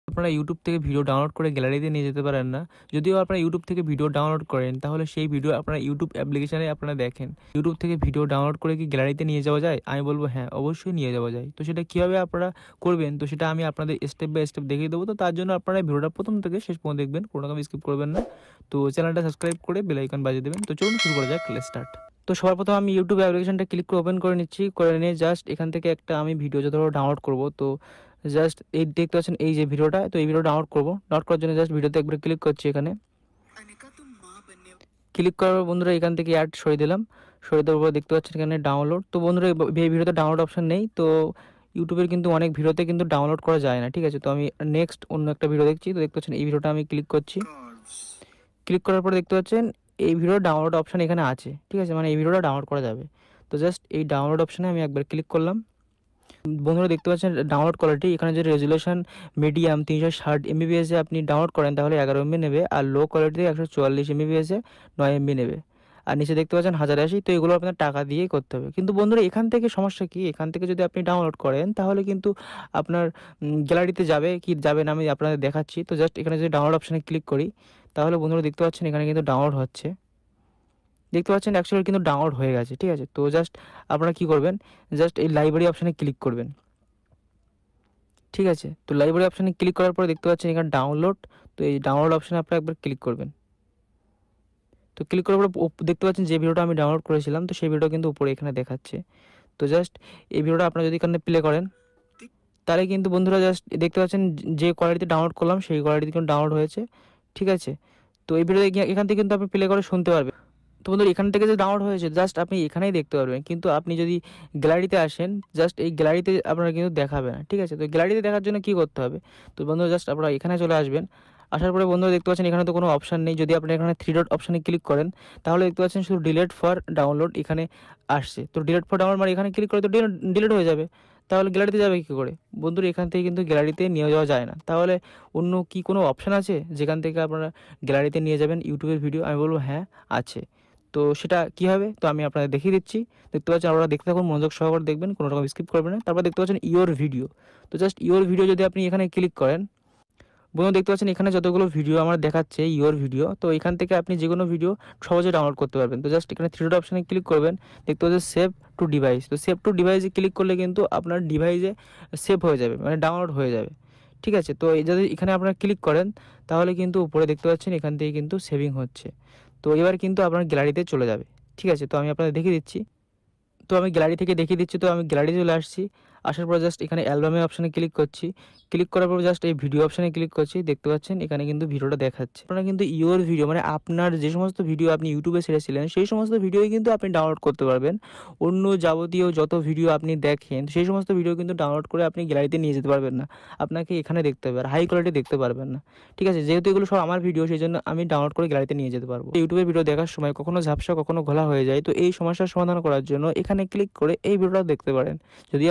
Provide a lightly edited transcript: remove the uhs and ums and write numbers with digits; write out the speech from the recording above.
আপনারা ইউটিউব থেকে video download করে গ্যালারিতে নিয়ে যেতে পারেন না। যদিও আপনারা ইউটিউব থেকে ভিডিও ডাউনলোড করেন, তাহলে সেই ভিডিও আপনারা ইউটিউব অ্যাপ্লিকেশনে আপনারা দেখেন। ইউটিউব থেকে ভিডিও ডাউনলোড করে কি গ্যালারিতে নিয়ে যাওয়া যায়? আমি বলব হ্যাঁ, অবশ্যই নিয়ে যাওয়া যায়। তো সেটা কীভাবে আপনারা করবেন, তো সেটা আমি আপনাদের স্টেপ বাই স্টেপ দেখিয়ে দেবো। তো তার জন্য আপনারা ভিডিওটা প্রথম থেকে শেষ পর্যন্ত দেখবেন, কোনো রকম স্কিপ করবেন না। তো চ্যানেলটা সাবস্ক্রাইব করে বেল আইকন বাজিয়ে দেবেন। তো চলুন শুরু করা যাক, লেটস স্টার্ট। তো সবার প্রথম আমি ইউটিউব অ্যাপ্লিকেশনটা ক্লিক করে ওপেন করে নিচ্ছি। করে নিয়ে জাস্ট এখান থেকে একটা আমি ভিডিও যত ডাউনলোড করব, তো জাস্ট এই দেখতে পাচ্ছেন এই যে ভিডিওটা, তো এই ভিডিও ডাউনলোড করব। ডাউনলোড করার জন্য জাস্ট ভিডিওতে একবার ক্লিক করছি। এখানে ক্লিক করার পর বন্ধুরা এখান থেকে অ্যাড সরিয়ে দিলাম। সরিয়ে দেওয়ার পর দেখতে পাচ্ছেন এখানে ডাউনলোড। তো বন্ধুরা এই ভিডিওতে ডাউনলোড অপশন নেই। তো ইউটিউবের কিন্তু অনেক ভিডিওতে কিন্তু ডাউনলোড করা যায় না, ঠিক আছে। তো আমি নেক্সট অন্য একটা ভিডিও দেখছি। তো দেখতে পাচ্ছেন এই ভিডিওটা আমি ক্লিক করছি। ক্লিক করার পর দেখতে পাচ্ছেন এই ভিডিওর ডাউনলোড অপশন এখানে আছে, ঠিক আছে, মানে এই ভিডিওটা ডাউনলোড করা যাবে। তো জাস্ট এই ডাউনলোড অপশানে আমি একবার ক্লিক করলাম। বন্ধুরা দেখতে পাচ্ছেন ডাউনলোড কোয়ালিটি এখানে যে রেজুলেশন মিডিয়াম 360 এমবিপিএসে আপনি ডাউনলোড করেন তাহলে 11 এমবি নেবে, আর লো কোয়ালিটিতে 144 এমবিপিএসে 9 এমবি নেবে। আর নিচে দেখতে পাচ্ছেন 1080। তো এগুলো আপনার টাকা দিয়েই করতে হবে। কিন্তু বন্ধুরা এখান থেকে সমস্যা কি, এখান থেকে যদি আপনি ডাউনলোড করেন তাহলে কিন্তু আপনার গ্যালারিতে যাবে কি যাবে না আমি আপনাদের দেখাচ্ছি। তো জাস্ট এখানে যদি ডাউনলোড অপশানে ক্লিক করি, তাহলে বন্ধুরা দেখতে পাচ্ছেন এখানে কিন্তু ডাউনলোড হচ্ছে। দেখতে পাচ্ছেন অ্যাকচুয়ালি কিন্তু ডাউনলোড হয়ে গেছে, ঠিক আছে। তো জাস্ট আপনারা কী করবেন, জাস্ট এই লাইব্রেরি অপশানে ক্লিক করবেন, ঠিক আছে। তো লাইব্রেরি অপশানে ক্লিক করার পরে দেখতে পাচ্ছেন এখানে ডাউনলোড। তো এই ডাউনলোড অপশানে আপনারা একবার ক্লিক করবেন। তো ক্লিক করার পরে দেখতে পাচ্ছেন যে ভিডিওটা আমি ডাউনলোড করেছিলাম, তো সেই ভিডিও কিন্তু উপরে এখানে দেখাচ্ছে। তো জাস্ট এই ভিডিওটা আপনারা যদি এখানে প্লে করেন, তাহলে কিন্তু বন্ধুরা জাস্ট দেখতে পাচ্ছেন যে কোয়ালিটিতে ডাউনলোড করলাম সেই কোয়ালিটিতে কিন্তু ডাউনলোড হয়েছে, ঠিক আছে। তো এই ভিডিও এখান থেকে কিন্তু আপনি প্লে করে শুনতে পারবেন। তো বন্ধুরা এখান থেকে যে ডাউনলোড হয়েছে জাস্ট আপনি এখানেই দেখতে পারবেন, কিন্তু আপনি যদি গ্যালারিতে আসেন জাস্ট এই গ্যালারিতে আপনারা কিন্তু দেখাবে না, ঠিক আছে। তো গ্যালারিতে দেখার জন্য কী করতে হবে, তো বন্ধুরা জাস্ট আপনারা এখানে চলে আসবেন। আসার পরে বন্ধুরা দেখতে পাচ্ছেন এখানে তো কোনো অপশান নেই। যদি আপনি এখানে 3 ডট অপশানে ক্লিক করেন তাহলে দেখতে পাচ্ছেন শুধু ডিলিট ফর ডাউনলোড এখানে আসছে। তো ডিলিট ফর ডাউনলোড মানে এখানে ক্লিক করে তো ডিলিট হয়ে যাবে। তাহলে গ্যালারিতে যাবে কী করে বন্ধুরা, এখান থেকে কিন্তু গ্যালারিতে নিয়ে যাওয়া যায় না। তাহলে অন্য কি কোনো অপশান আছে যেখান থেকে আপনারা গ্যালারিতে নিয়ে যাবেন ইউটিউবের ভিডিও? আমি বলবো হ্যাঁ আছে। তো সেটা কী হবে, তো আমি আপনাদের দেখিয়ে দিচ্ছি। দেখতে পাচ্ছেন আপনারা দেখতে থাকুন, মনোযোগ সহকারে দেখবেন, কোনো রকম স্কিপ করবেন না। তারপর দেখতে পাচ্ছেন ইওর ভিডিও। তো জাস্ট ইওর ভিডিও যদি আপনি এখানে ক্লিক করেন, বন্ধুরা দেখতে পাচ্ছেন এখানে যতগুলো ভিডিও আমার দেখাচ্ছে ইওর ভিডিও, তো এখান থেকে আপনি যে কোনো ভিডিও সহজে ডাউনলোড করতে পারবেন। তো জাস্ট এখানে 3 ডট অপশানে ক্লিক করবেন। দেখতে পাচ্ছেন সেভ টু ডিভাইস। তো সেভ টু ডিভাইসে ক্লিক করলে কিন্তু আপনার ডিভাইসে সেভ হয়ে যাবে, মানে ডাউনলোড হয়ে যাবে, ঠিক আছে। তো এই যদি এখানে আপনারা ক্লিক করেন তাহলে কিন্তু উপরে দেখতে পাচ্ছেন এখান থেকে কিন্তু সেভিং হচ্ছে। তো এবার কিন্তু আপনার গ্যালারিতে চলে যাবে, ঠিক আছে। তো আমি আপনাদের দেখিয়ে দিচ্ছি। তো আমি গ্যালারি থেকে দেখিয়ে দিচ্ছি। তো আমি গ্যালারিতে চলে আসছি। আসার পর জাস্ট এখানে অ্যালবামের অপশানে ক্লিক করছি। ক্লিক করার পর জাস্ট এই ভিডিও অপশানে ক্লিক করছি। দেখতে পাচ্ছেন এখানে কিন্তু ভিডিওটা দেখাচ্ছে। আপনারা কিন্তু ইওর ভিডিও মানে আপনার যে সমস্ত ভিডিও আপনি ইউটিউবে ছেড়েছিলেন সেই সমস্ত ভিডিওই কিন্তু আপনি ডাউনলোড করতে পারবেন। অন্য যাবতীয় যত ভিডিও আপনি দেখেন সেই সমস্ত ভিডিও কিন্তু ডাউনলোড করে আপনি গ্যালারিতে নিয়ে যেতে পারবেন না। আপনাকে এখানে দেখতে হবে, আর হাই কোয়ালিটি দেখতে পারবেন না, ঠিক আছে। যেহেতু এগুলো সব আমার ভিডিও সেই জন্য আমি ডাউনলোড করে গ্যালারিতে নিয়ে যেতে পারবো। ইউটিউবের ভিডিও দেখার সময় কখনো ঝাপসা কখনো ঘোলা হয়ে যায়। তো এই সমস্যার সমাধান করার জন্য এখানে ক্লিক করে এই ভিডিওটা দেখতে পারেন। যদি